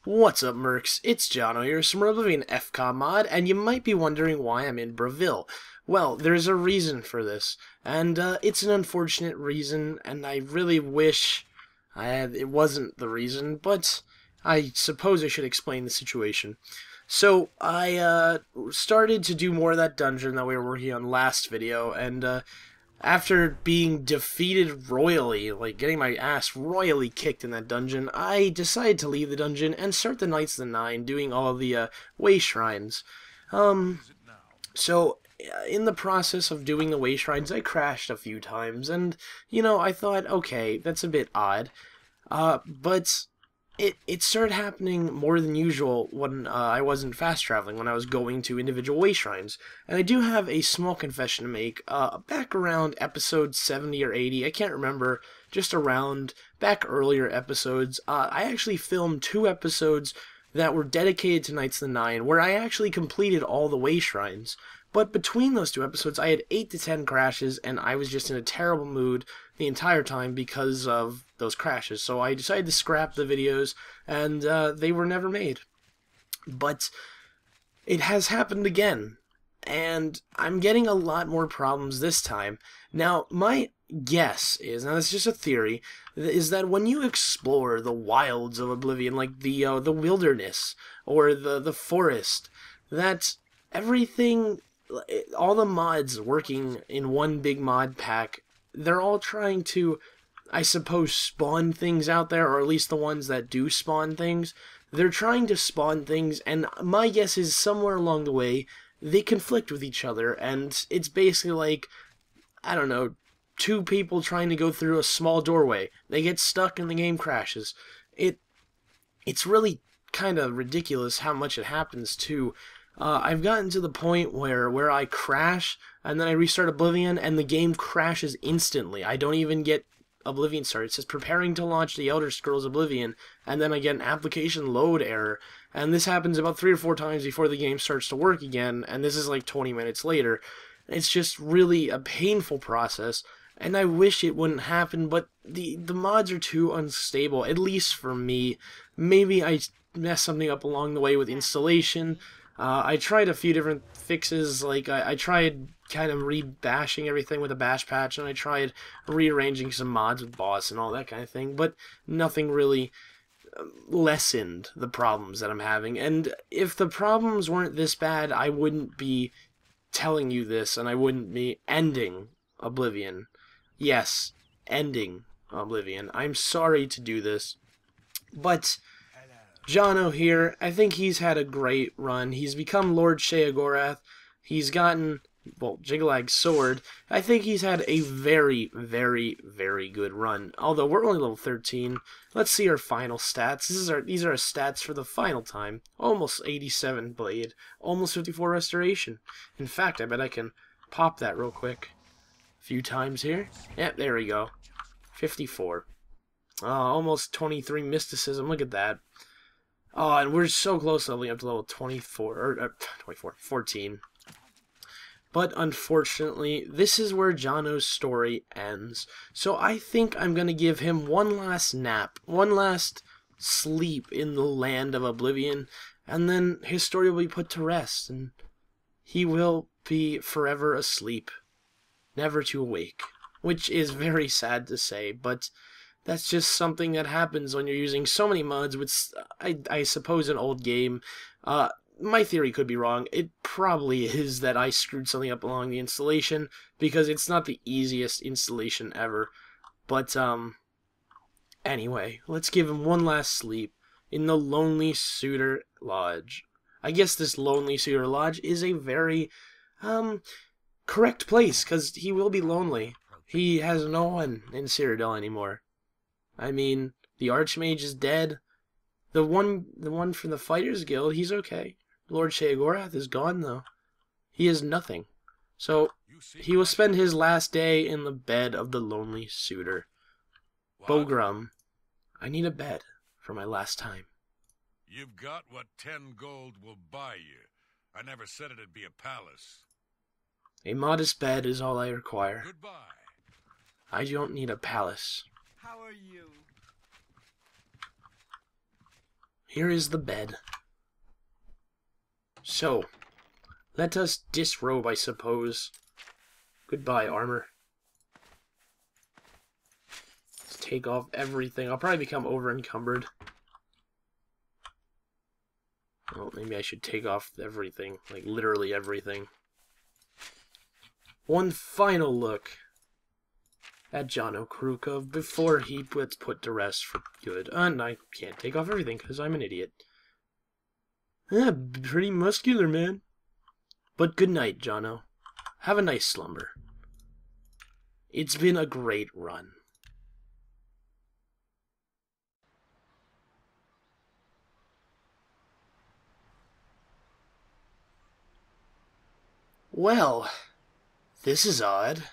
What's up, Mercs? It's Jono here, some Oblivion Fcom mod, and you might be wondering why I'm in Brazil. Well, there's a reason for this, and it's an unfortunate reason, and I really wish it wasn't the reason, but I suppose I should explain the situation. So, I started to do more of that dungeon that we were working on last video, and after being defeated royally, like getting my ass royally kicked in that dungeon, I decided to leave the dungeon and start the Knights of the Nine, doing all of the way shrines. So in the process of doing the way shrines, I crashed a few times, and I thought, okay, that's a bit odd. But it started happening more than usual when I wasn't fast traveling, when I was going to individual way shrines. And I do have a small confession to make. Back around episode 70 or 80, I can't remember, just around back earlier episodes, I actually filmed 2 episodes that were dedicated to Knights of the Nine, where I actually completed all the way shrines. But between those 2 episodes, I had 8 to 10 crashes, and I was just in a terrible mood the entire time because of those crashes. So I decided to scrap the videos, and they were never made. But it has happened again, and I'm getting a lot more problems this time. Now, my guess is, now it's just a theory, is that when you explore the wilds of Oblivion, like the wilderness or the forest, that everything, all the mods working in one big mod pack, they're all trying to, I suppose, spawn things out there, or at least the ones that do spawn things. They're trying to spawn things, and my guess is somewhere along the way, they conflict with each other, and it's basically like, I don't know, 2 people trying to go through a small doorway. They get stuck and the game crashes. It's really kind of ridiculous how much it happens, too. I've gotten to the point where I crash, and then I restart Oblivion, and the game crashes instantly. I don't even get Oblivion started. It says preparing to launch the Elder Scrolls Oblivion, and then I get an application load error, and this happens about 3 or 4 times before the game starts to work again, and this is like 20 minutes later. It's just really a painful process, and I wish it wouldn't happen, but the mods are too unstable, at least for me. Maybe I messed something up along the way with installation. I tried a few different fixes, like I tried kind of re-bashing everything with a bash patch, and I tried rearranging some mods with boss and all that kind of thing, but nothing really lessened the problems that I'm having. And if the problems weren't this bad, I wouldn't be telling you this, and I wouldn't be ending Oblivion. Yes, ending Oblivion. I'm sorry to do this, but Jono here, I think he's had a great run. He's become Lord Sheogorath. He's gotten, well, Jigalag's sword. I think he's had a very, very, very good run. Although we're only level 13. Let's see our final stats. These are our stats for the final time. Almost 87 blade. Almost 54 restoration. In fact, I bet I can pop that real quick. A few times here. Yep, there we go. 54. Almost 23 mysticism. Look at that. Oh, and we're so close to leveling up to level 24, or 14. But unfortunately, this is where Jono's story ends. So I think I'm going to give him one last nap, one last sleep in the land of Oblivion, and then his story will be put to rest, and he will be forever asleep, never to awake, which is very sad to say, but that's just something that happens when you're using so many mods with, I suppose, an old game. My theory could be wrong. It probably is that I screwed something up along the installation, because it's not the easiest installation ever. But, anyway, let's give him one last sleep in the Lonely Suitor Lodge. I guess this Lonely Suitor Lodge is a very, correct place, because he will be lonely. He has no one in Cyrodiil anymore. I mean, the Archmage is dead. The one from the Fighters Guild, he's okay. Lord Sheogorath is gone, though. He is nothing. So, he will spend his last day in the bed of the Lonely Suitor. Bogrum, I need a bed for my last time. You've got what 10 gold will buy you. I never said it'd be a palace. A modest bed is all I require. Goodbye. I don't need a palace. How are you? Here is the bed. So, let us disrobe, I suppose. Goodbye, armor. Let's take off everything. I'll probably become over-encumbered. Well, maybe I should take off everything. Like, literally everything. One final look at John Okrukov before he gets put to rest for good. And I can't take off everything because I'm an idiot. Pretty muscular, man. But good night, Jono. Have a nice slumber. It's been a great run. Well, this is odd.